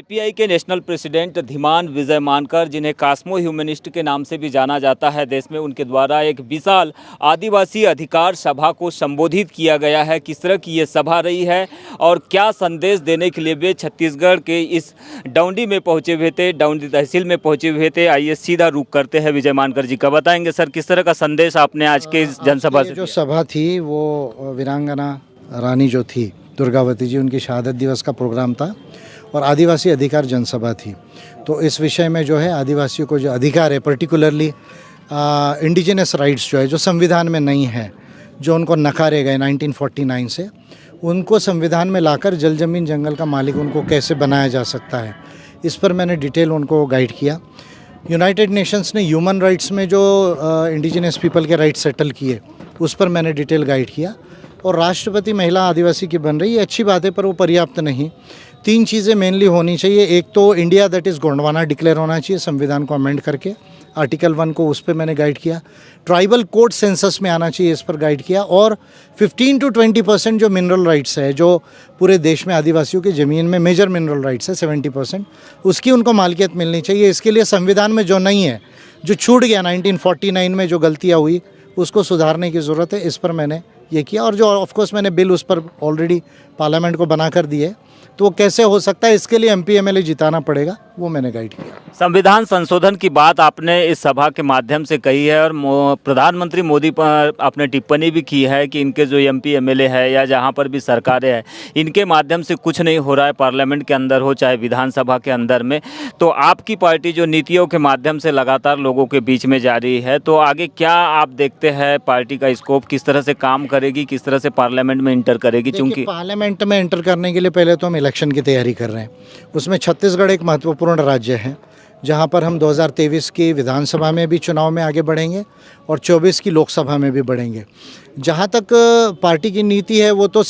API के national president Dhiman विजय मानकर, जिन्हें कास्मो ह्यूमनिस्ट के नाम से भी जाना जाता है देश में, उनके द्वारा एक विशाल आदिवासी अधिकार सभा को संबोधित किया गया है। किस तरह की ये सभा रही है और क्या संदेश देने के लिए वे छत्तीसगढ़ के इस डौंडी में पहुंचे हुए थे, डौंडी तहसील में पहुंचे हुए थे। आइए सीधा रुख करते हैं विजय मानकर जी का। बताएंगे सर, किस तरह का संदेश आपने आज के इस जनसभा से जो सभा थी वो वीरांगना रानी जो थी दुर्गावती जी, उनकी शहादत दिवस का प्रोग्राम था और आदिवासी अधिकार जनसभा थी। तो इस विषय में जो है आदिवासियों को जो अधिकार है, पर्टिकुलरली इंडिजिनस राइट्स जो है, जो संविधान में नहीं है, जो उनको नकारे गए 1949 से, उनको संविधान में लाकर जल जमीन जंगल का मालिक उनको कैसे बनाया जा सकता है, इस पर मैंने डिटेल उनको गाइड किया। यूनाइटेड नेशंस ने ह्यूमन राइट्स में जो इंडिजिनस पीपल के राइट्स सेटल किए, उस पर मैंने डिटेल गाइड किया। और राष्ट्रपति महिला आदिवासी की बन रही है, अच्छी बात है, पर वो पर्याप्त नहीं। 3 चीज़ें मेनली होनी चाहिए। एक तो India that is Gondwana declare होना चाहिए संविधान को अमेंड करके, आर्टिकल 1 को, उस पर मैंने गाइड किया। ट्राइबल कोड सेंसस में आना चाहिए, इस पर गाइड किया। और 15 to 20% जो मिनरल राइट्स है, जो पूरे देश में आदिवासियों की ज़मीन में मेजर मिनरल राइट्स है 70%, उसकी उनको मालिकियत मिलनी चाहिए। इसके लिए संविधान में जो नहीं है, जो छूट गया 1949 में, जो गलतियाँ हुई, उसको सुधारने की ज़रूरत है। इस पर मैंने ये किया। और जो ऑफकोर्स मैंने बिल उस पर ऑलरेडी पार्लियामेंट को बना कर दिए, तो वो कैसे हो सकता है, इसके लिए एमपी एमएलए जिताना पड़ेगा, वो मैंने गाइड किया। संविधान संशोधन की बात आपने इस सभा के माध्यम से कही है और प्रधानमंत्री मोदी पर आपने टिप्पणी भी की है कि इनके जो एमपी एमएलए है या जहां पर भी सरकारें हैं, इनके माध्यम से कुछ नहीं हो रहा है, पार्लियामेंट के अंदर हो चाहे विधानसभा के अंदर में। तो आपकी पार्टी जो नीतियों के माध्यम से लगातार लोगों के बीच में जा रही है, तो आगे क्या आप देखते हैं पार्टी का स्कोप किस तरह से काम करेगी, किस तरह से पार्लियामेंट में इंटर करेगी? चूँकि पार्लियामेंट में इंटर करने के लिए पहले तो हम इलेक्शन की तैयारी कर रहे हैं। उसमें छत्तीसगढ़ एक महत्वपूर्ण राज्य है, जहां पर हम 2023 की विधानसभा में भी चुनाव में आगे बढ़ेंगे और 24 की लोकसभा में भी बढ़ेंगे। जहां तक पार्टी की नीति है, वो तो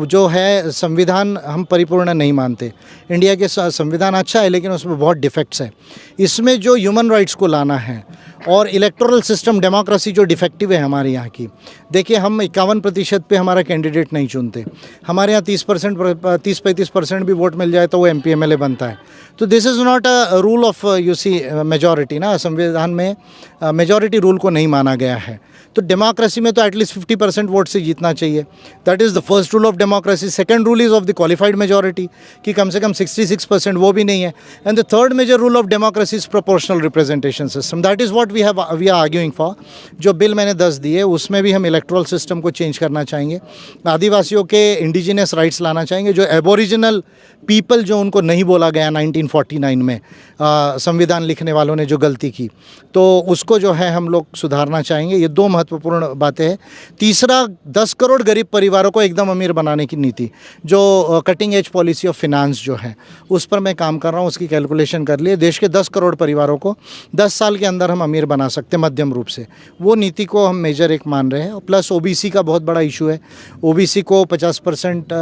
जो है संविधान हम परिपूर्ण नहीं मानते। इंडिया के संविधान अच्छा है, लेकिन उसमें बहुत डिफेक्ट्स है। इसमें जो ह्यूमन राइट्स को लाना है और इलेक्टोरल सिस्टम डेमोक्रेसी जो डिफेक्टिव है हमारे यहाँ की, देखिए हम 51% पे हमारा कैंडिडेट नहीं चुनते। हमारे यहाँ 30-35% भी वोट मिल जाए तो वो एमपी एमएलए बनता है। तो this is not a rule of you see majority ना, संविधान में मेजॉरिटी रूल को नहीं माना गया है। तो डेमोक्रेसी में तो एटलीस्ट 50% वोट से जीतना चाहिए। That is the first rule of democracy. Second rule is of the qualified majority, कि कम से कम 66%, वो भी नहीं है। And the third major rule of democracy is proportional representation system. That is what we are arguing for. जो bill मैंने 10 दिए, उसमें भी हम इलेक्टोरल सिस्टम को चेंज करना चाहेंगे, आदिवासियों के इंडिजिनस राइट्स लाना चाहेंगे, जो एबोरिजिनल पीपल जो उनको नहीं बोला गया 1949 में संविधान लिखने वालों ने जो गलती की, तो उसको जो है हम लोग सुधारना चाहेंगे। ये 2 महत्वपूर्ण बातें हैं। तीसरा, 10 करोड़ गरीब परिवारों को एकदम अमीर बनाने की नीति, जो cutting edge policy of finance जो है, उस पर मैं काम कर रहा हूँ। उसकी कैलकुलेशन कर लिए, देश के 10 करोड़ परिवारों को 10 साल के अंदर हम अमीर बना सकते हैं मध्यम रूप से। वो नीति को हम मेजर एक मान रहे हैं। प्लस ओबीसी का बहुत बड़ा इशू है। ओबीसी को 50%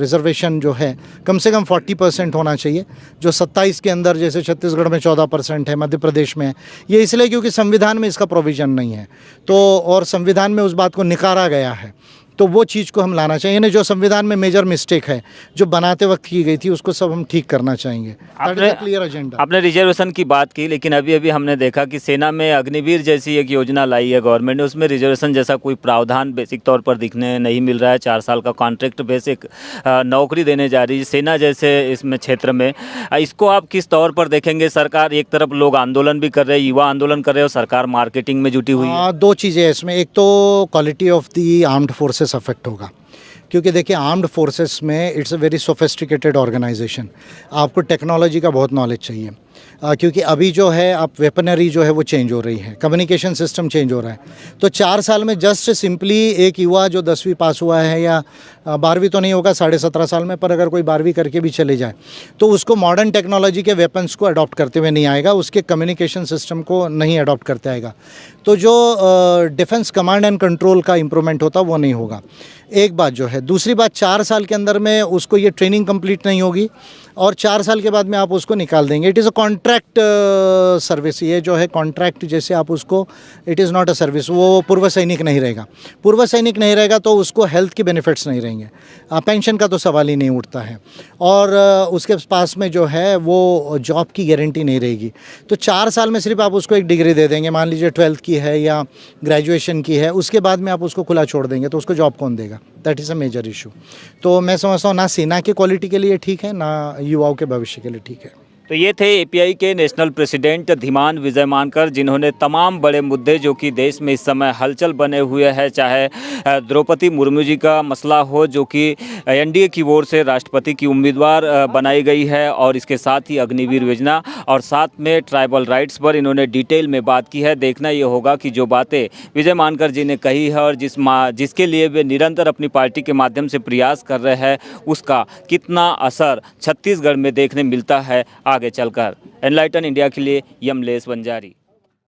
रिजर्वेशन जो है, कम से कम 40% होना चाहिए, जो 27 के अंदर, जैसे छत्तीसगढ़ में 14% है, मध्य प्रदेश में है। ये इसलिए क्योंकि संविधान में इसका प्रोविज़न नहीं है, तो और संविधान में उस बात को निकारा गया है। तो वो चीज़ को हम लाना चाहिए। यानी जो संविधान में मेजर मिस्टेक है, जो बनाते वक्त की गई थी, उसको सब हम ठीक करना चाहेंगे। Clear agenda. आपने रिजर्वेशन की बात की, लेकिन अभी अभी हमने देखा कि सेना में अग्निवीर जैसी एक योजना लाई है गवर्नमेंट ने, उसमें रिजर्वेशन जैसा कोई प्रावधान बेसिक तौर पर दिखने नहीं मिल रहा है। 4 साल का कॉन्ट्रैक्ट बेसिक नौकरी देने जा रही है सेना जैसे इसमें क्षेत्र में। इसको आप किस तौर पर देखेंगे? सरकार एक तरफ लोग आंदोलन भी कर रहे हैं, युवा आंदोलन कर रहे हैं, और सरकार मार्केटिंग में जुटी हुई है। 2 चीज़ें हैं इसमें। एक तो quality of the armed forces affect होगा, क्योंकि देखिए आर्म्ड फोर्सेस में it's a very sophisticated organisation. आपको टेक्नोलॉजी का बहुत नॉलेज चाहिए, क्योंकि अभी जो है आप वेपनरी जो है वो चेंज हो रही है, कम्युनिकेशन सिस्टम चेंज हो रहा है। तो 4 साल में जस्ट सिंपली एक युवा जो 10वीं पास हुआ है, या 12वीं तो नहीं होगा 17.5 साल में, पर अगर कोई 12वीं करके भी चले जाए, तो उसको मॉडर्न टेक्नोलॉजी के वेपन्स को अडॉप्ट करते हुए नहीं आएगा, उसके कम्युनिकेशन सिस्टम को नहीं अडॉप्ट करते आएगा। तो जो डिफेंस कमांड एंड कंट्रोल का इम्प्रूवमेंट होता वो नहीं होगा। एक बात जो है। दूसरी बात, 4 साल के अंदर में उसको ये ट्रेनिंग कंप्लीट नहीं होगी और 4 साल के बाद में आप उसको निकाल देंगे। It is a contract service, ये जो है कॉन्ट्रैक्ट जैसे आप उसको, it is not a service. वो पूर्व सैनिक नहीं रहेगा, पूर्व सैनिक नहीं रहेगा तो उसको हेल्थ की बेनिफिट्स नहीं रहेंगे, पेंशन का तो सवाल ही नहीं उठता है, और उसके पास में जो है वो जॉब की गारंटी नहीं रहेगी। तो 4 साल में सिर्फ आप उसको एक डिग्री दे देंगे, मान लीजिए 12th की है या ग्रेजुएशन की है, उसके बाद में आप उसको खुला छोड़ देंगे तो उसको जॉब कौन देगा? That is a major issue. तो मैं समझता हूँ ना सेना की क्वालिटी के लिए ठीक है, ना युवाओं के भविष्य के लिए ठीक है। तो ये थे एपीआई के नेशनल प्रेसिडेंट धीमान विजय मानकर, जिन्होंने तमाम बड़े मुद्दे जो कि देश में इस समय हलचल बने हुए हैं, चाहे द्रौपदी मुर्मू जी का मसला हो जो कि एनडीए की ओर से राष्ट्रपति की उम्मीदवार बनाई गई है, और इसके साथ ही अग्निवीर योजना और साथ में ट्राइबल राइट्स पर इन्होंने डिटेल में बात की है। देखना ये होगा कि जो बातें विजय मानकर जी ने कही है और जिसके लिए वे निरंतर अपनी पार्टी के माध्यम से प्रयास कर रहे हैं, उसका कितना असर छत्तीसगढ़ में देखने मिलता है आगे चलकर। एनलाइटन इंडिया के लिए यमलेश वंजारी।